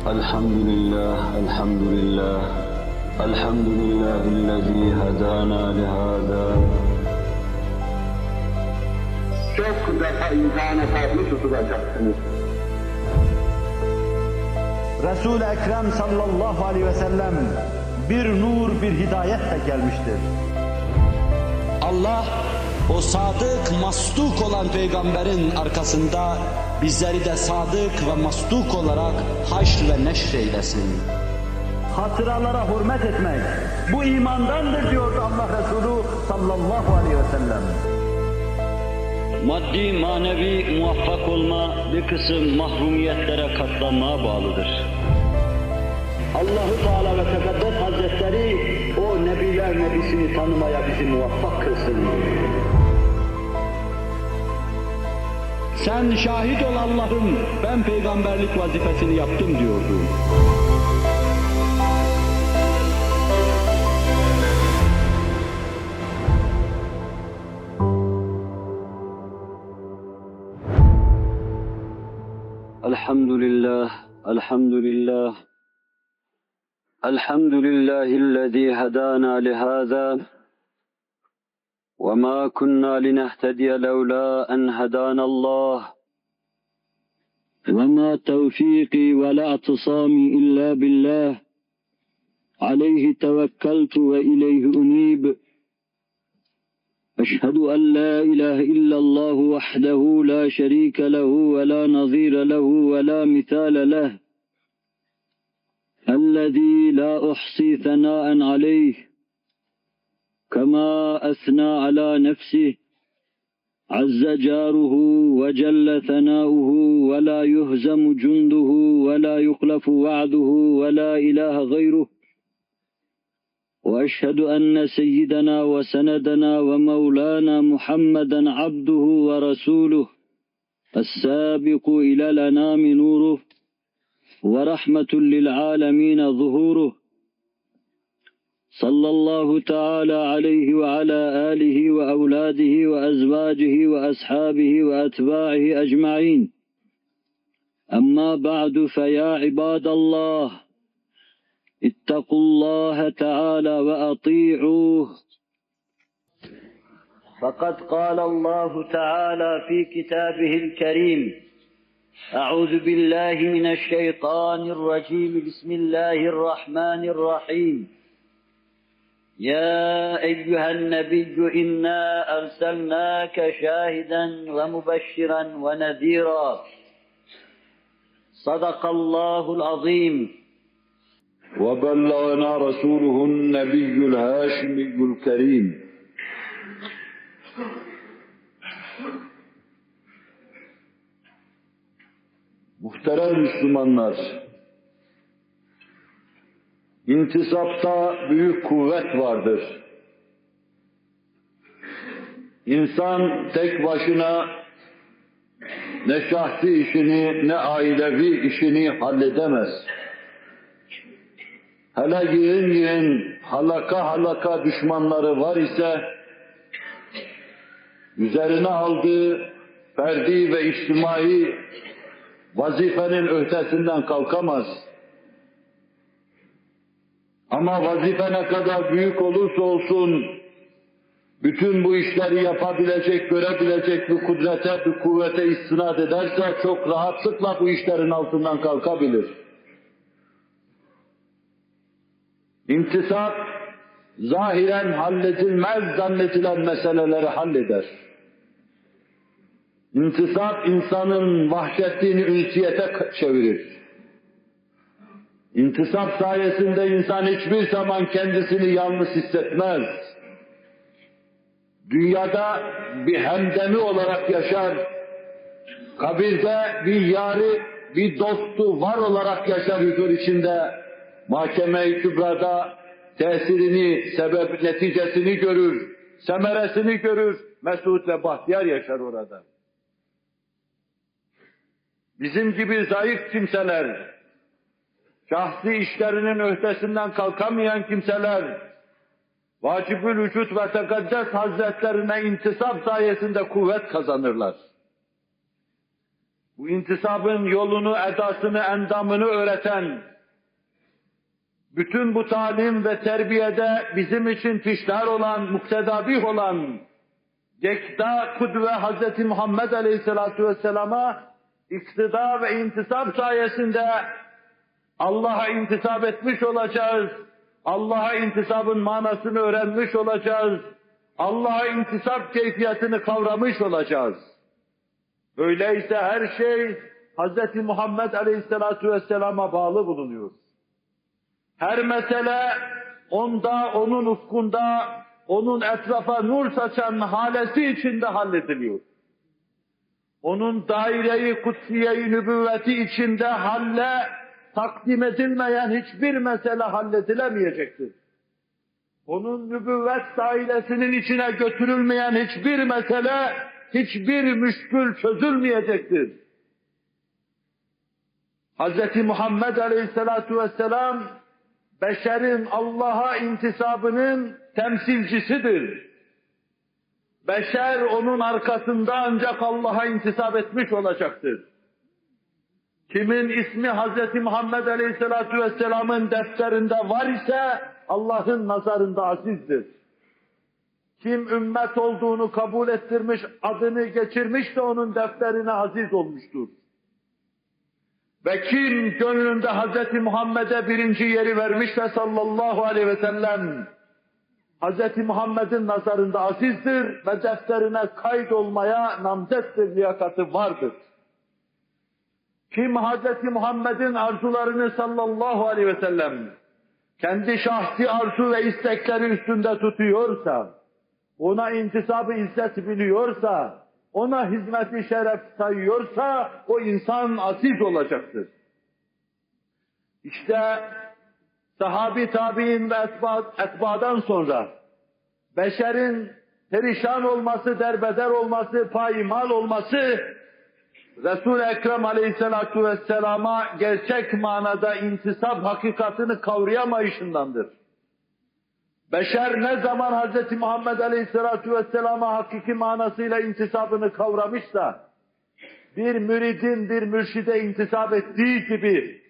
الحمد لله الحمد لله الحمد لله الذي هدانا لهذا. Çok defa imtihana tabi tutulacaksınız. Resul-i Ekrem sallallahu aleyhi ve sellem bir nur, bir hidayetle gelmiştir. Allah o sadık, masduk olan peygamberin arkasında bizleri de sadık ve masduk olarak haşr ve neşr eylesin. Hatıralara hürmet etmek, bu imandandır diyordu Allah Resulü sallallahu aleyhi ve sellem. Maddi manevi muvaffak olma bir kısım mahrumiyetlere katlanmaya bağlıdır. Allah-u Teala ve Tekaddes Hazretleri o Nebiler Nebisini tanımaya bizi muvaffak kılsın. Sen şahit ol Allah'ım, ben peygamberlik vazifesini yaptım diyordu. Elhamdülillah, elhamdülillah. Elhamdülillahillezî hedâna lihâzâ. وما كنا لنهتدي لولا أن هدانا الله وما توفيقي ولا اعتصامي إلا بالله عليه توكلت وإليه أنيب أشهد أن لا إله إلا الله وحده لا شريك له ولا نظير له ولا مثال له الذي لا أحصي ثناء عليه كما أثنى على نفسه عز جاره وجل ثناؤه ولا يهزم جنده ولا يخلف وعده ولا إله غيره وأشهد أن سيدنا وسندنا ومولانا محمدا عبده ورسوله السابق إلى الأنام نوره ورحمة للعالمين ظهوره صلى الله تعالى عليه وعلى آله وأولاده وأزواجه وأصحابه وأتباعه أجمعين أما بعد فيا عباد الله اتقوا الله تعالى وأطيعوه فقد قال الله تعالى في كتابه الكريم أعوذ بالله من الشيطان الرجيم بسم الله الرحمن الرحيم يا أيها النبي إنا أرسلناك شاهدا ومبشرا ونذيرا صدق الله العظيم. وبلغنا رسوله النبي الهاشمي الكريم. Muhterem Müslümanlar, İntisapta büyük kuvvet vardır. İnsan tek başına ne şahsi işini ne ailevi işini halledemez. Hele yığın halaka düşmanları var ise üzerine aldığı ferdi ve içtimai vazifenin ötesinden kalkamaz. Ama vazife ne kadar büyük olursa olsun, bütün bu işleri yapabilecek, görebilecek bir kudrete, bir kuvvete istinad ederse çok rahatlıkla bu işlerin altından kalkabilir. İntisap, zahiren halledilmez zannedilen meseleleri halleder. İntisap, insanın vahşetliğini ünsiyete çevirir. İntisap sayesinde insan hiçbir zaman kendisini yalnız hissetmez. Dünyada bir hemdemi olarak yaşar, kabirde bir yari, bir dostu var olarak yaşar huzur içinde, mahkeme-i kübrada tesirini, sebep neticesini görür, semeresini görür, mesut ve bahtiyar yaşar orada. Bizim gibi zayıf kimseler, şahsi işlerinin öhtesinden kalkamayan kimseler, Vacibül Vücud ve Tekaddes Hazretlerine intisap sayesinde kuvvet kazanırlar. bu intisabın yolunu, edasını, endamını öğreten, bütün bu talim ve terbiyede bizim için fişler olan, muktedabih olan, Gekda kudve Hz. Muhammed Aleyhisselatü Vesselam'a iktida ve intisap sayesinde Allah'a intisap etmiş olacağız. Allah'a intisabın manasını öğrenmiş olacağız. Allah'a intisap keyfiyetini kavramış olacağız. Öyleyse her şey Hz. Muhammed Aleyhisselatü Vesselam'a bağlı bulunuyor. Her mesele onda, onun ufkunda, onun etrafa nur saçan halesi içinde hallediliyor. Onun daire-i kutsiye-i nübüvveti içinde takdim edilmeyen hiçbir mesele halledilemeyecektir. Onun nübüvvet dailesinin içine götürülmeyen hiçbir mesele, hiçbir müşkül çözülmeyecektir. Hz. Muhammed Aleyhisselatü Vesselam, beşerin Allah'a intisabının temsilcisidir. Beşer onun arkasında ancak Allah'a intisap etmiş olacaktır. Kimin ismi Hz. Muhammed Aleyhisselatü Vesselam'ın defterinde var ise Allah'ın nazarında azizdir. Kim ümmet olduğunu kabul ettirmiş, adını geçirmiş de onun defterine aziz olmuştur. Ve kim gönlünde Hz. Muhammed'e birinci yeri vermişse sallallahu aleyhi ve sellem, Hz. Muhammed'in nazarında azizdir ve defterine kaydolmaya namzettir, liyakati vardır. Kim Hz. Muhammed'in arzularını sallallahu aleyhi ve sellem kendi şahsi arzu ve istekleri üstünde tutuyorsa, ona intisabı izzet biliyorsa, ona hizmeti şeref sayıyorsa, o insan aziz olacaktır. İşte sahabi tabi'in ve etba'dan sonra beşerin perişan olması, derbeder olması, payimal olması, Resul-i Ekrem Aleyhisselatü Vesselam'a gerçek manada intisap hakikatini kavrayamayışındandır. Beşer ne zaman Hz. Muhammed Aleyhisselatü Vesselam'a hakiki manasıyla intisabını kavramışsa, bir müridin bir mürşide intisap ettiği gibi,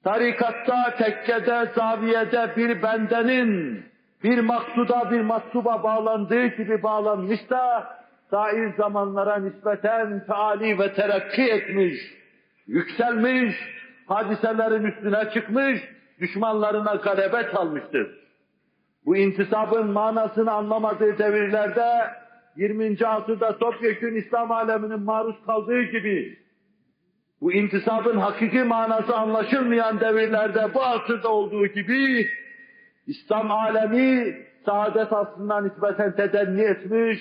tarikatta, tekkede, zaviyede bir bendenin bir maksuda, bir matsuba bağlandığı gibi bağlanmış da, sair zamanlara nispeten taali ve terakki etmiş, yükselmiş, hadiselerin üstüne çıkmış, düşmanlarına galebe çalmıştır. Bu intisabın manasını anlamadığı devirlerde, 20. asırda topyekün İslam aleminin maruz kaldığı gibi, bu intisabın hakiki manası anlaşılmayan devirlerde, bu asırda olduğu gibi, İslam alemi saadet aslına nispeten tedenni etmiş,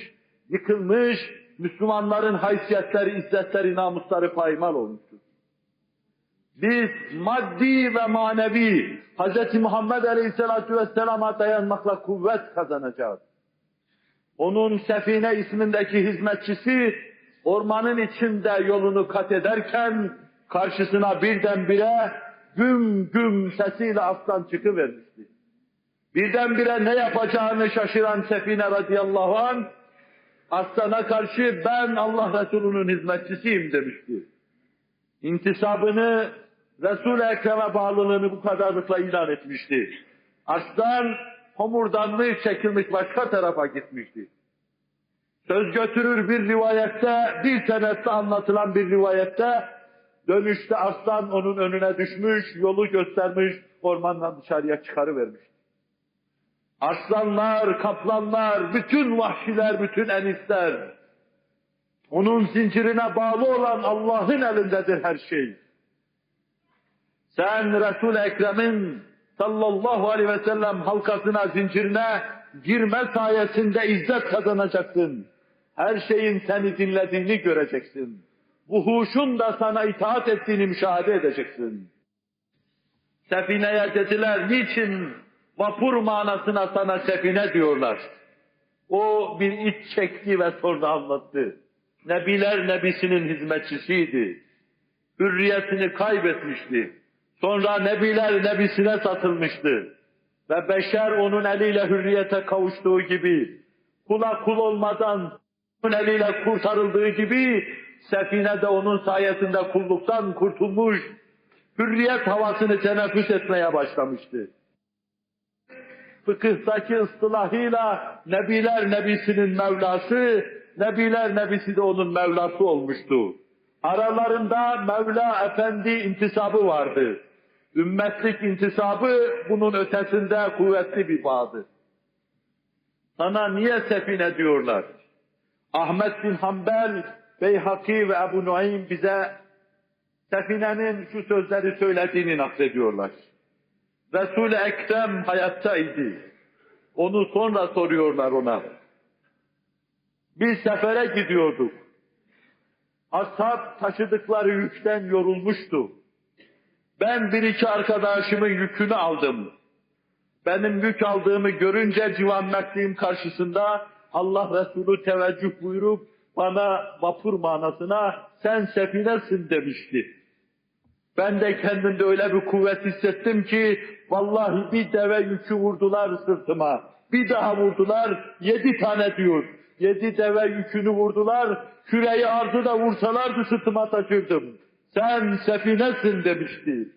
yıkılmış, Müslümanların haysiyetleri, izzetleri, namusları payimal olmuştur. Biz maddi ve manevi Hz. Muhammed Aleyhisselatü Vesselam'a dayanmakla kuvvet kazanacağız. Onun Sefine ismindeki hizmetçisi ormanın içinde yolunu kat ederken karşısına birdenbire güm güm sesiyle aslan çıkıvermişti. Birdenbire ne yapacağını şaşıran Sefine radıyallahu anh, aslana karşı ben Allah Resulü'nün hizmetçisiyim demişti. İntisabını, Resul-i Ekrem'e bağlılığını bu kadarlıkla ilan etmişti. Aslan homurdanmış, çekilmiş başka tarafa gitmişti. Söz götürür bir rivayette, bir senette anlatılan bir rivayette, dönüşte aslan onun önüne düşmüş, yolu göstermiş, ormandan dışarıya çıkarıvermişti. Aslanlar, kaplanlar, bütün vahşiler, bütün enistler, onun zincirine bağlı olan Allah'ın elindedir her şey. Sen Resul-i Ekrem'in sallallahu aleyhi ve sellem halkasına, zincirine girme sayesinde izzet kazanacaksın. Her şeyin seni dinlediğini göreceksin. Bu huşun da sana itaat ettiğini müşahede edeceksin. Sefineye dediler, niçin vapur manasına sana sefine diyorlar? O bir iç çekti ve sonra anlattı. Nebiler nebisinin hizmetçisiydi. Hürriyetini kaybetmişti. Sonra Nebiler nebisine satılmıştı. Ve beşer onun eliyle hürriyete kavuştuğu gibi, kula kul olmadan onun eliyle kurtarıldığı gibi, sefine de onun sayesinde kulluktan kurtulmuş, hürriyet havasını teneffüs etmeye başlamıştı. Fıkıhtaki ıstılahıyla Nebiler Nebisi'nin Mevlası, Nebiler Nebisi de onun Mevlası olmuştu. Aralarında Mevla Efendi intisabı vardı. Ümmetlik intisabı bunun ötesinde kuvvetli bir bağdır. Sana niye sefine diyorlar? Ahmet bin Hanbel, Beyhaki ve Ebu Nuaym bize sefinenin şu sözleri söylediğini naklediyorlar. Resul-i Ekrem hayattaydı. Onu sonra soruyorlar ona. Biz sefere gidiyorduk. Ashab taşıdıkları yükten yorulmuştu. Ben bir iki arkadaşımın yükünü aldım. Benim yük aldığımı görünce civan mertliğim karşısında Allah Resulü teveccüh buyurup bana vapur manasına sen sefinesin demişti. Ben de kendimde öyle bir kuvvet hissettim ki vallahi bir deve yükü vurdular sırtıma. Bir daha vurdular 7 tane diyor. 7 deve yükünü vurdular. Küreyi ardı da vursalardı sırtıma taşırdım. Sen sefinesin demişti.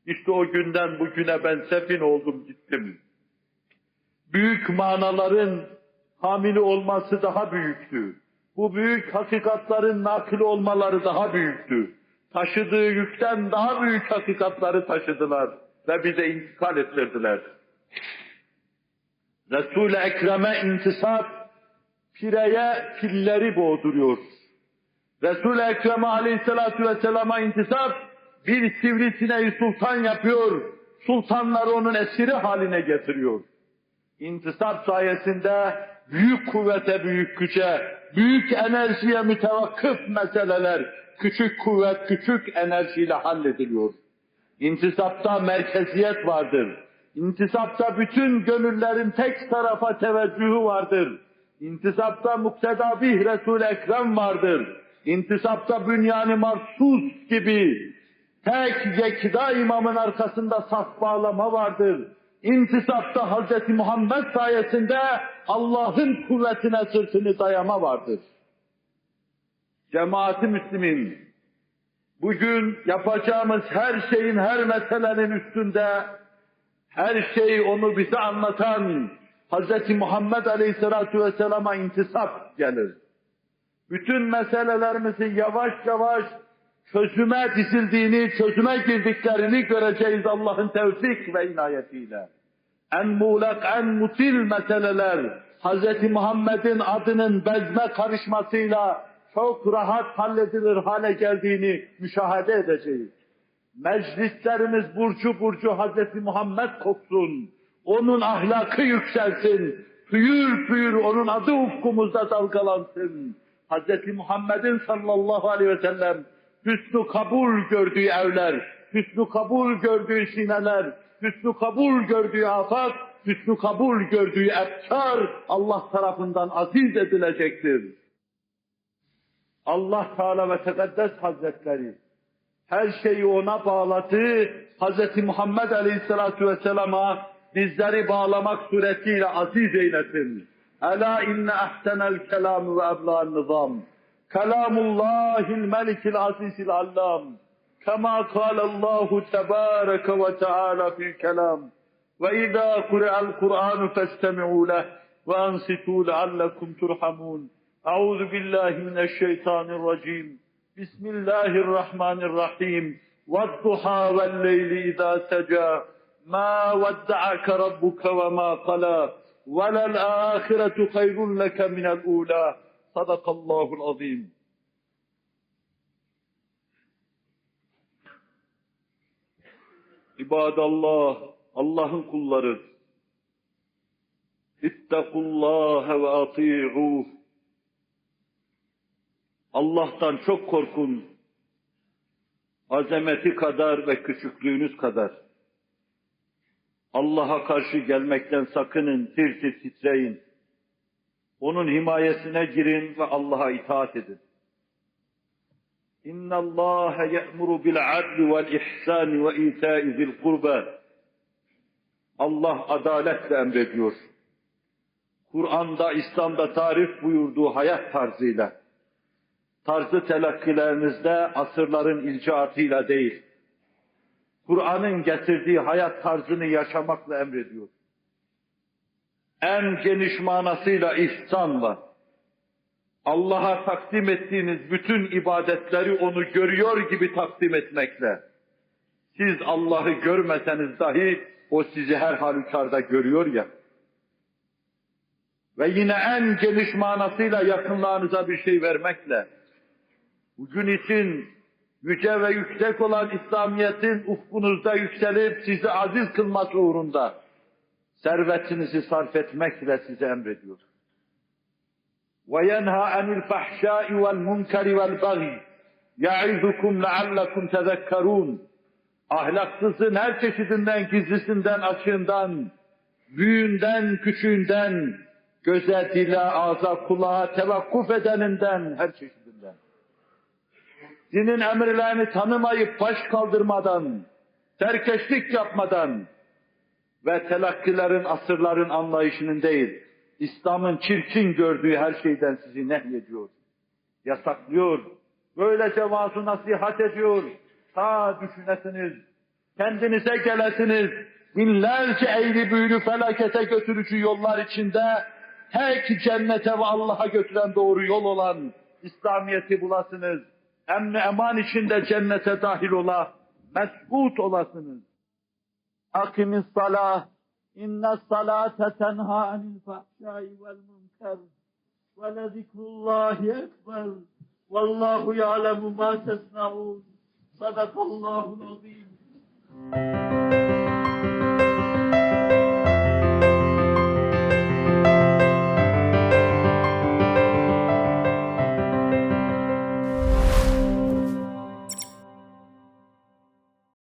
İşte o günden bugüne ben sefin oldum gittim. Büyük manaların hamili olması daha büyüktü. Bu büyük hakikatların nakil olmaları daha büyüktü. Taşıdığı yükten daha büyük hakikatları taşıdılar ve bize intikal ettirdiler. Resul-i Ekrem'e intisap, pireye pilleri boğduruyor. Resul-i Ekrem'e aleyhissalatu vesselama intisap, bir sivrisineği sultan yapıyor, sultanları onun esiri haline getiriyor. İntisap sayesinde büyük kuvvete, büyük güce, büyük enerjiye mütevakkıf meseleler, küçük kuvvet, küçük enerjiyle hallediliyor. İntisapta merkeziyet vardır. İntisapta bütün gönüllerin tek tarafa teveccühü vardır. İntisapta muktedabih Resul-i Ekrem vardır. İntisapta bünyan-ı marsus gibi tek yekda imamın arkasında saf bağlama vardır. İntisapta Hz. Muhammed sayesinde Allah'ın kuvvetine sırtını dayama vardır. Cemaat-i Müslümin, bugün yapacağımız her şeyin, her meselenin üstünde, her şey onu bize anlatan Hz. Muhammed Aleyhisselatü Vesselam'a intisap gelir. Bütün meselelerimizin yavaş yavaş çözüme dizildiğini, çözüme girdiklerini göreceğiz Allah'ın tevfik ve inayetiyle. En muğlak, en mutil meseleler Hz. Muhammed'in adının bezme karışmasıyla çok rahat halledilir hale geldiğini müşahede edeceğiz. Meclislerimiz burcu burcu Hz. Muhammed koksun, onun ahlakı yükselsin, püyür püyür onun adı ufkumuzda dalgalansın. Hz. Muhammed'in sallallahu aleyhi ve sellem hüsnü kabul gördüğü evler, hüsnü kabul gördüğü sineler, hüsnü kabul gördüğü afak, hüsnü kabul gördüğü efkar Allah tarafından aziz edilecektir. Allah Teala ve Tekaddes Hazretleri her şeyi ona bağladı. Hz. Muhammed Aleyhisselatü Vesselam'a bizleri bağlamak suretiyle aziz eylesin. Ela inne ahsenel kelam ve ebla'an nizam. Kelamullahil melikil azizil allam. Kema kâlallahu tebâreke ve teâlâ fil kelam. Ve izâ kure'al Kur'anu festemi'û leh ve ansitû leallekum turhamun. Euzu billahi mineşşeytanirracim. Bismillahirrahmanirrahim. Vedduha velleyli izâ secâ. Ma vedda'aka rabbuke ve ma qalâ. Velel âhiretu hayrun leke minel ûlâ. Sadakallahul azim. İbadallah, Allah'ın kulları. İttekullâhe ve ati'ûh. Allah'tan çok korkun. Azameti kadar ve küçüklüğünüz kadar. Allah'a karşı gelmekten sakının, tir tir titreyin. Onun himayesine girin ve Allah'a itaat edin. İnna Allah ya'muru bil adli vel ihsan ve ita'i zil kurba. Allah adaletle emrediyor. Kur'an'da, İslam'da tarif buyurduğu hayat tarzıyla tarzı telakkilerinizde asırların ilcaatıyla değil, Kur'an'ın getirdiği hayat tarzını yaşamakla emrediyor. En geniş manasıyla ihsanla, Allah'a takdim ettiğiniz bütün ibadetleri onu görüyor gibi takdim etmekle, siz Allah'ı görmeseniz dahi o sizi her halükarda görüyor ya. Ve yine en geniş manasıyla yakınlarınıza bir şey vermekle, bugün için yüce ve yüksek olan İslamiyet'in ufkunuzda yükselip sizi aziz kılması uğrunda servetinizi sarf etmekle size emrediyor. وَيَنْهَا عَنِ الْفَحْشَاءِ وَالْمُنْكَرِ وَالْبَغِيِ يَعِظُكُمْ لَعَلَّكُمْ تَذَكَّرُونَ. Ahlaksızın her çeşidinden, gizlisinden, açığından, büyüğünden, küçüğünden, göze, dile, ağza, kulağa tevakkuf edeninden, her çeşidinden. Dinin emirlerini tanımayıp baş kaldırmadan, serkeşlik yapmadan ve telakkilerin, asırların anlayışının değil, İslam'ın çirkin gördüğü her şeyden sizi nehyediyor, yasaklıyor. Böylece vaaz-ı nasihat ediyor. Ta düşünesiniz, kendinize gelesiniz, binlerce eğri büğrü felakete götürücü yollar içinde tek cennete ve Allah'a götüren doğru yol olan İslamiyet'i bulasınız. Emni eman içinde cennete dahil ola, mes'ud olasınız. Akimis salah, inna salate tenha anil fahşai vel münker ve lezikrullahi ekber vallahu ya'lemu ma tesna'un. Sadakallahul azim.